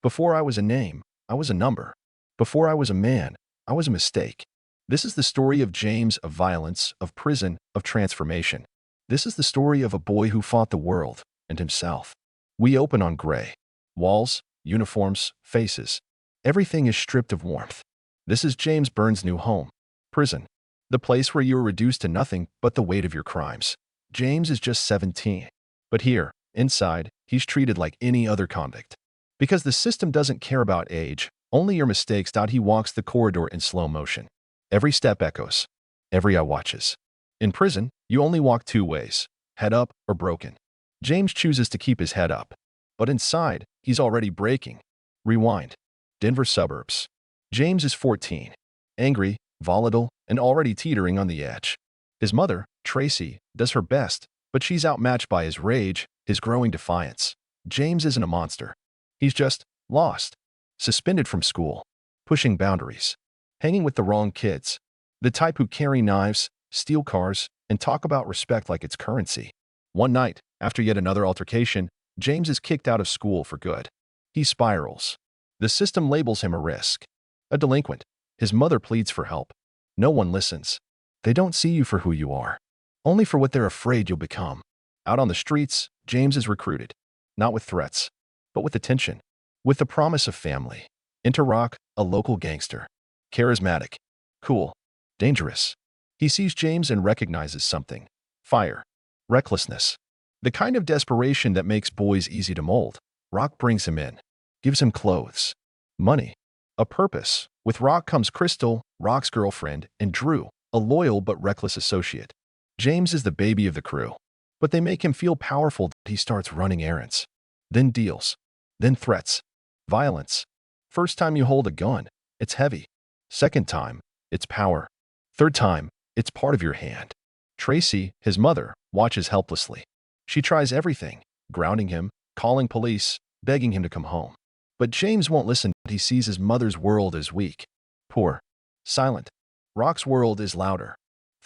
Before I was a name, I was a number. Before I was a man, I was a mistake. This is the story of James, of violence, of prison, of transformation. This is the story of a boy who fought the world and himself. We open on gray. Walls, uniforms, faces. Everything is stripped of warmth. This is James Burns' new home. Prison. The place where you are reduced to nothing but the weight of your crimes. James is just 17. But here, inside, he's treated like any other convict. Because the system doesn't care about age, only your mistakes. He walks the corridor in slow motion. Every step echoes. Every eye watches. In prison, you only walk two ways, head up or broken. James chooses to keep his head up. But inside, he's already breaking. Rewind. Denver suburbs. James is 14. Angry, volatile, and already teetering on the edge. His mother, Tracy, does her best, but she's outmatched by his rage, his growing defiance. James isn't a monster. He's just lost. Suspended from school. Pushing boundaries. Hanging with the wrong kids. The type who carry knives, steal cars, and talk about respect like it's currency. One night, after yet another altercation, James is kicked out of school for good. He spirals. The system labels him a risk. A delinquent. His mother pleads for help. No one listens. They don't see you for who you are. Only for what they're afraid you'll become. Out on the streets, James is recruited. Not with threats, but with attention. With the promise of family. Enter Rock, a local gangster. Charismatic. Cool. Dangerous. He sees James and recognizes something. Fire. Recklessness. The kind of desperation that makes boys easy to mold. Rock brings him in. Gives him clothes. Money. A purpose. With Rock comes Crystal, Rock's girlfriend, and Drew, a loyal but reckless associate. James is the baby of the crew. But they make him feel powerful that he starts running errands. Then deals. Then threats. Violence. First time you hold a gun, it's heavy. Second time, it's power. Third time, it's part of your hand. Tracy, his mother, watches helplessly. She tries everything, grounding him, calling police, begging him to come home. But James won't listen. He sees his mother's world as weak, poor, silent. Rock's world is louder,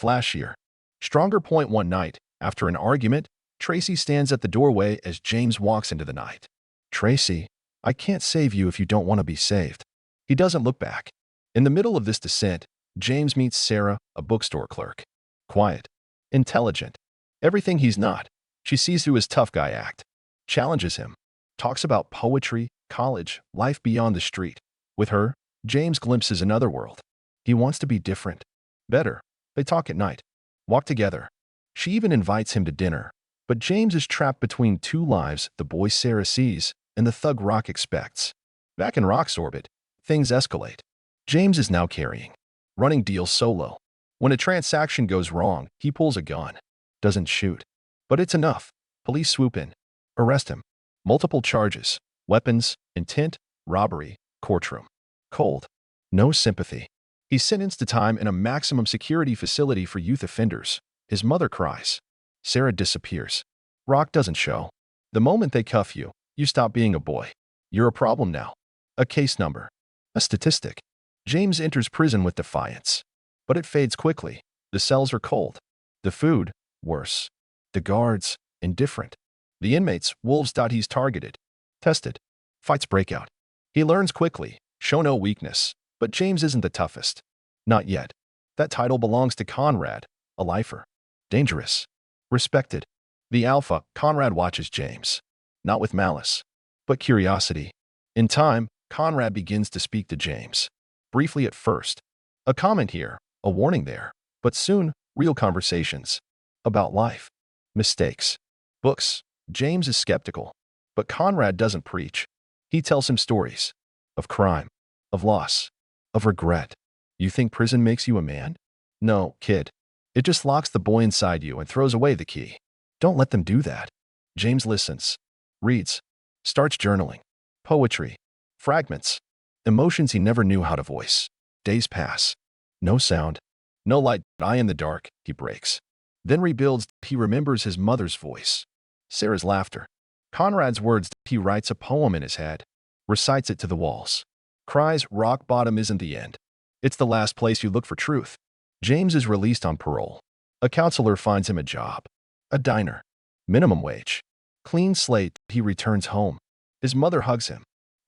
flashier, stronger. One night, after an argument, Tracy stands at the doorway as James walks into the night. Tracy, I can't save you if you don't want to be saved. He doesn't look back. In the middle of this descent, James meets Sarah, a bookstore clerk. Quiet, intelligent, everything he's not. She sees through his tough guy act, challenges him, talks about poetry, college, life beyond the street. With her, James glimpses another world. He wants to be different, better. They talk at night, walk together. She even invites him to dinner. But James is trapped between two lives, the boy Sarah sees and the thug Rock expects. Back in Rock's orbit, things escalate. James is now carrying, running deals solo. When a transaction goes wrong, he pulls a gun. Doesn't shoot. But it's enough. Police swoop in. Arrest him. Multiple charges. Weapons, intent, robbery, courtroom. Cold. No sympathy. He's sentenced to time in a maximum security facility for youth offenders. His mother cries. Sarah disappears. Rock doesn't show. The moment they cuff you, you stop being a boy. You're a problem now. A case number. A statistic. James enters prison with defiance. But it fades quickly. The cells are cold. The food, worse. The guards, indifferent. The inmates, wolves. He's targeted. Tested. Fights break out. He learns quickly. Show no weakness. But James isn't the toughest. Not yet. That title belongs to Conrad, a lifer. Dangerous. Respected. The alpha, Conrad watches James. Not with malice, but curiosity. In time, Conrad begins to speak to James. Briefly at first. A comment here, a warning there. But soon, real conversations. About life. Mistakes. Books. James is skeptical. But Conrad doesn't preach. He tells him stories. Of crime. Of loss. Of regret. You think prison makes you a man? No, kid. It just locks the boy inside you and throws away the key. Don't let them do that. James listens. Reads. Starts journaling. Poetry. Fragments. Emotions he never knew how to voice. Days pass. No sound. No light. Eye in the dark. He breaks. Then rebuilds. He remembers his mother's voice. Sarah's laughter. Conrad's words. He writes a poem in his head. Recites it to the walls. Cries, rock bottom isn't the end. It's the last place you look for truth. James is released on parole. A counselor finds him a job. A diner. Minimum wage. Clean slate. He returns home. His mother hugs him.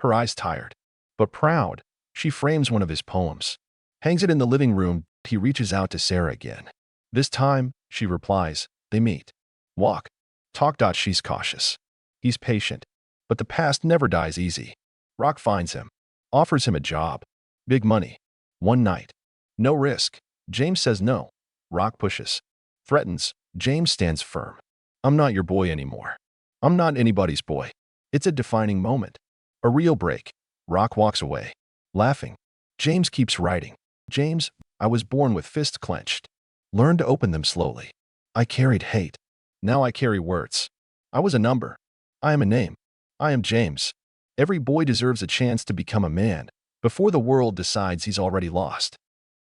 Her eyes tired, but proud, she frames one of his poems, hangs it in the living room. He reaches out to Sarah again. This time, she replies, they meet. Walk. Talk. She's cautious. He's patient. But the past never dies easy. Rock finds him, offers him a job. Big money. One night. No risk. James says no. Rock pushes. Threatens. James stands firm. I'm not your boy anymore. I'm not anybody's boy. It's a defining moment. A real break. Rock walks away, laughing. James keeps writing. James, I was born with fists clenched. Learned to open them slowly. I carried hate. Now I carry words. I was a number. I am a name. I am James. Every boy deserves a chance to become a man before the world decides he's already lost.